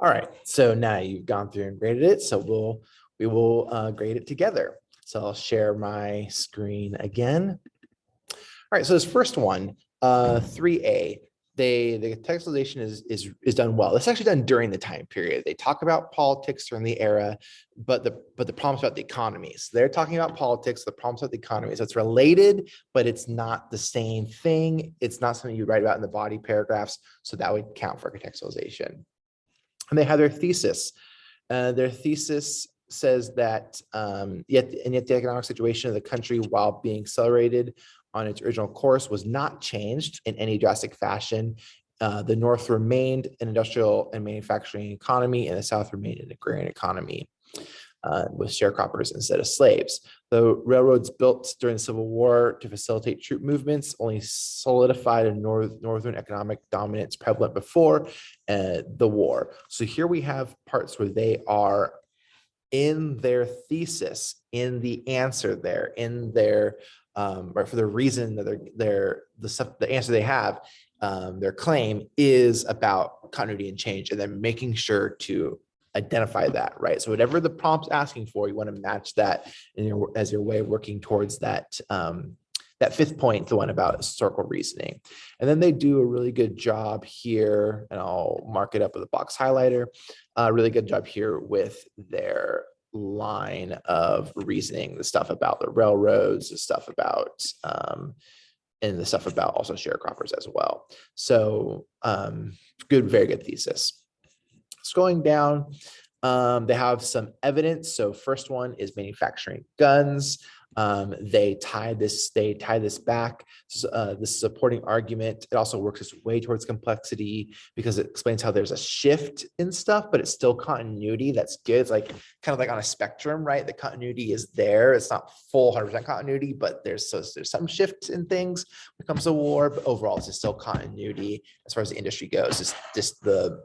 All right, so now you've gone through and graded it, so we will grade it together. So I'll share my screen again. All right, so this first one, 3A, the textualization is done well. It's actually done during the time period. They talk about politics during the era, but the problems about the economies. They're talking about politics, the problems about the economy. So it's related, but it's not the same thing. It's not something you write about in the body paragraphs. So that would count for contextualization. And they have their thesis. Their thesis says that yet the economic situation of the country, while being accelerated on its original course, was not changed in any drastic fashion. The North remained an industrial and manufacturing economy, and the South remained an agrarian economy with sharecroppers instead of slaves. The railroads built during the Civil War to facilitate troop movements only solidified a northern economic dominance prevalent before the war. So here we have parts where they are in their thesis, in the answer there, in their right, for the reason that the answer they have, their claim is about continuity and change, and then making sure to identify that, right? So whatever the prompt's asking for, you want to match that as your way of working towards that that fifth point, the one about historical reasoning. And then they do a really good job here, and I'll mark it up with a box highlighter, a really good job here with their line of reasoning, the stuff about the railroads, the stuff about, and the stuff about also sharecroppers as well. So good, very good thesis. Scrolling down, they have some evidence. So first one is manufacturing guns. They tie this back. This supporting argument, it also works its way towards complexity because it explains how there's a shift in stuff, but it's still continuity. That's good. It's like kind of like on a spectrum, right? The continuity is there. It's not full 100% continuity, but there's some shift in things when it comes to war, but overall it's still continuity as far as the industry goes. It's just the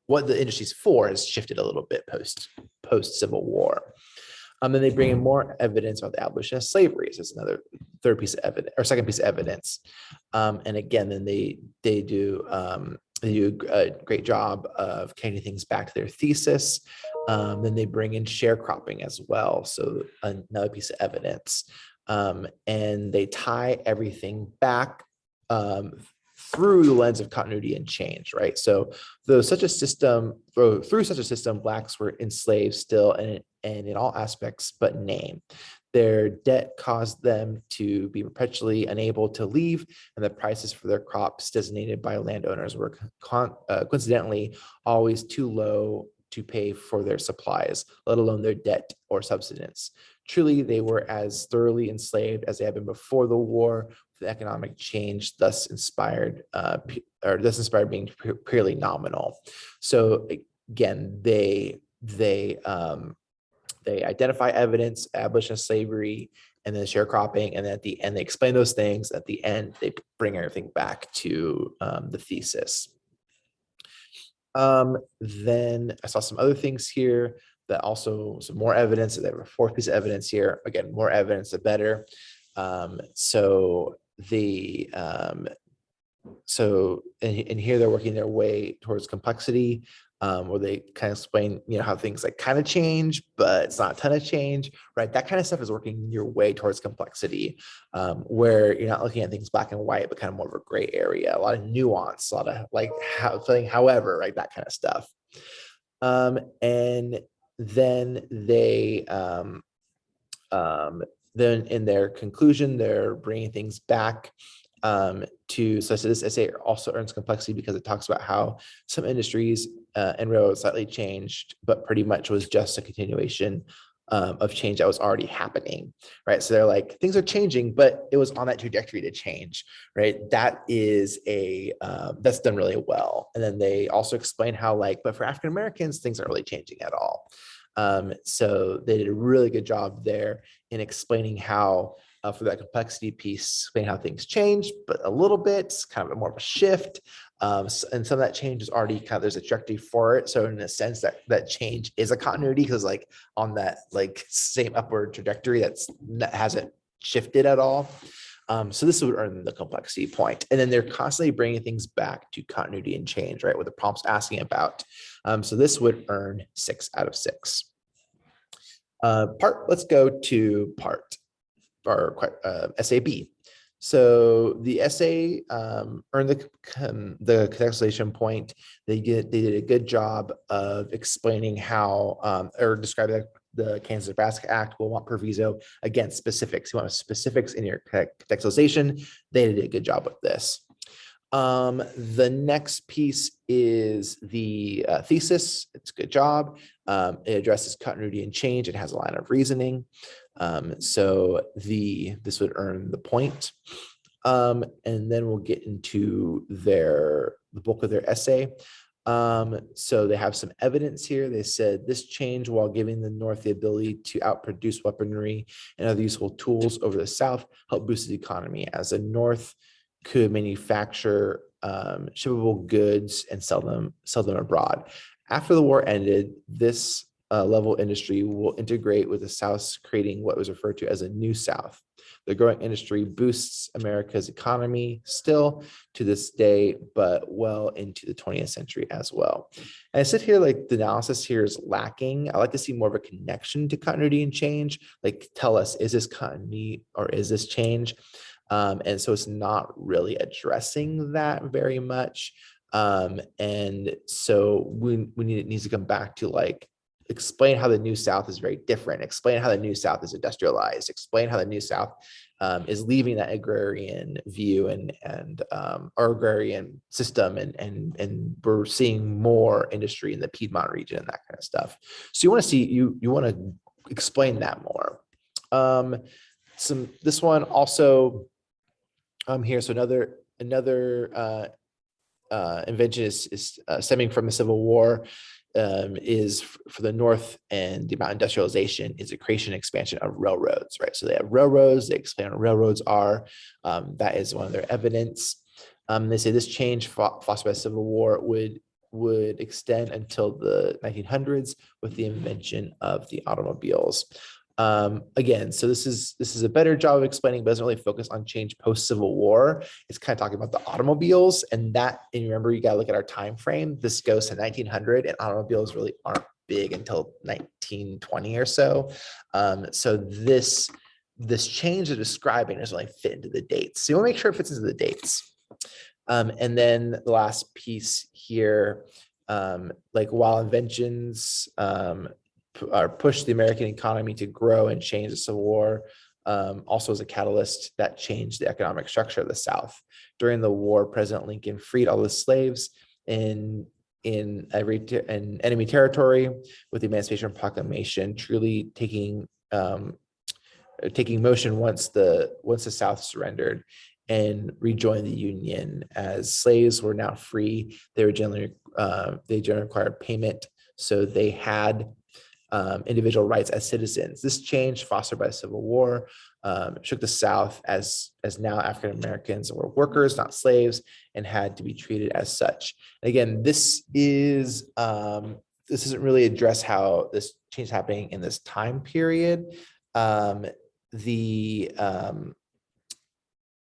what the industry's for has shifted a little bit post Civil War. Then they bring in more evidence about the abolition of slavery. So it's another third piece of evidence or second piece of evidence. And again, then they do a great job of connecting things back to their thesis. Then they bring in sharecropping as well. So another piece of evidence. And they tie everything back through the lens of continuity and change, right? So through such a system, Blacks were enslaved still and in all aspects but name. Their debt caused them to be perpetually unable to leave, and the prices for their crops designated by landowners were coincidentally always too low to pay for their supplies, let alone their debt or subsistence. Truly, they were as thoroughly enslaved as they had been before the war. The economic change thus inspired being purely nominal. So again, they identify evidence, abolition of slavery, and then sharecropping, and then at the end they explain those things. At the end, they bring everything back to the thesis. Then I saw some other things here that also some more evidence. They have a fourth piece of evidence here. Again, more evidence, the better. And here they're working their way towards complexity, where they kind of explain, how things like kind of change, but it's not a ton of change, right? That kind of stuff is working your way towards complexity, where you're not looking at things black and white, but kind of more of a gray area, a lot of nuance, a lot of like feeling, however, right? That kind of stuff. And then they, then in their conclusion, they're bringing things back to such that this essay also earns complexity because it talks about how some industries and railroads slightly changed, but pretty much was just a continuation of change that was already happening, right? So they're like, things are changing, but it was on that trajectory to change, right? That is that's done really well. And then they also explain how but for African Americans, things aren't really changing at all. So they did a really good job there in explaining how for that complexity piece, explain how things change, but a little bit, kind of more of a shift. And some of that change is already kind of, there's a trajectory for it. So in a sense that change is a continuity because on that same upward trajectory that hasn't shifted at all. So this would earn the complexity point. And then they're constantly bringing things back to continuity and change, right? What the prompt's asking about. So this would earn 6 out of 6. Let's go to part, or SAB. So the essay earned the contextualization point. They did a good job of explaining how, or describing the Kansas-Nebraska Act will want proviso against specifics. You want specifics in your contextualization. They did a good job with this. The next piece is the thesis. It's a good job. It addresses continuity and change. It has a line of reasoning. So this would earn the point. And then we'll get into the bulk of their essay. So they have some evidence here. They said this change, while giving the North the ability to outproduce weaponry and other useful tools over the South, helped boost the economy, as the North could manufacture shippable goods and sell them abroad. After the war ended, this level industry will integrate with the South, creating what was referred to as a New South. The growing industry boosts America's economy still to this day, but well into the 20th century as well. And I sit here like the analysis here is lacking. I like to see more of a connection to continuity and change. Like, tell us, is this continuity or is this change? And so it's not really addressing that very much. And so it needs to come back to like, explain how the New South is very different, explain how the New South is industrialized, explain how the New South is leaving that agrarian view and our agrarian system, and we're seeing more industry in the Piedmont region and that kind of stuff. So you want to see, you want to explain that more. This one also here, so another invention is stemming from the Civil War, is for the North, and the amount of industrialization is the creation and expansion of railroads, right? So they have railroads, they explain what railroads are. That is one of their evidence. They say this change fostered by the Civil War would extend until the 1900s with the invention of the automobiles. Again, so this is a better job of explaining, but doesn't really focus on change post-Civil War. It's kind of talking about the automobiles, and remember, you got to look at our time frame. This goes to 1900, and automobiles really aren't big until 1920 or so. So this change they're describing doesn't really fit into the dates. So you want to make sure it fits into the dates. And then the last piece here, like, while inventions push the American economy to grow and change, the Civil War also as a catalyst that changed the economic structure of the South. During the war, President Lincoln freed all the slaves in enemy territory with the Emancipation Proclamation, truly taking motion once the South surrendered and rejoined the Union. As slaves were now free, they generally required payment, so they had individual rights as citizens. This change, fostered by the Civil War, shook the South as now African Americans were workers, not slaves, and had to be treated as such. And again, this doesn't really address how this change is happening in this time period.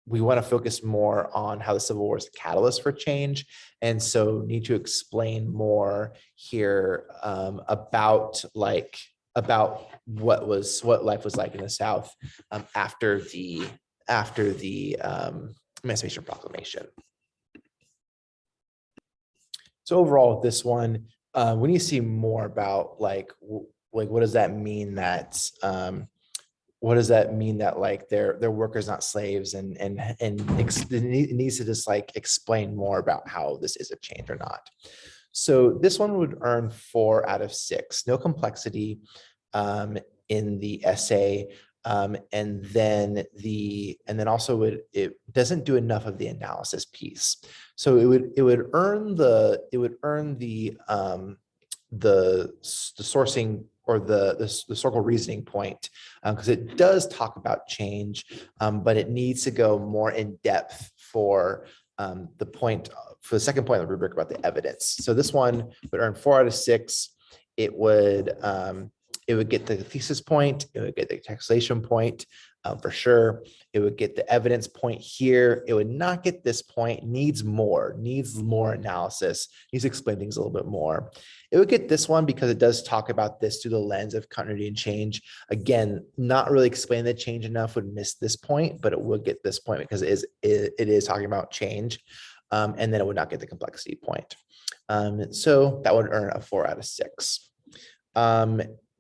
We want to focus more on how the Civil War is a catalyst for change, and so need to explain more here about what life was like in the South after the Emancipation Proclamation. So overall, with this one, we need to see more about like what does that mean that like they're workers, not slaves, and it needs to just like explain more about how this is a change or not. So this one would earn 4 out of 6, no complexity in the essay, and then also it doesn't do enough of the analysis piece. So it would earn the sourcing or the historical reasoning point, because it does talk about change, but it needs to go more in depth for the second point of the rubric about the evidence. So this one would earn 4 out of 6. It would get the thesis point, it would get the contextualization point, for sure. It would get the evidence point here. It would not get this point, needs more analysis, needs to explain things a little bit more. It would get this one because it does talk about this through the lens of continuity and change. Again, not really explaining the change enough would miss this point, but it would get this point because it is talking about change. And then it would not get the complexity point. So that would earn a 4 out of 6.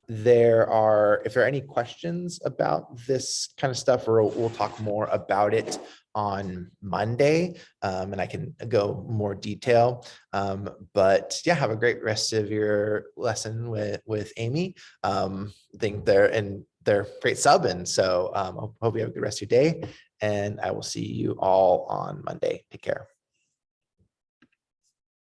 If there are any questions about this kind of stuff, or we'll talk more about it on Monday, and I can go more detail. But yeah, have a great rest of your lesson with Amy. I think they're great sub, and so hope you have a good rest of your day, and I will see you all on Monday. Take care.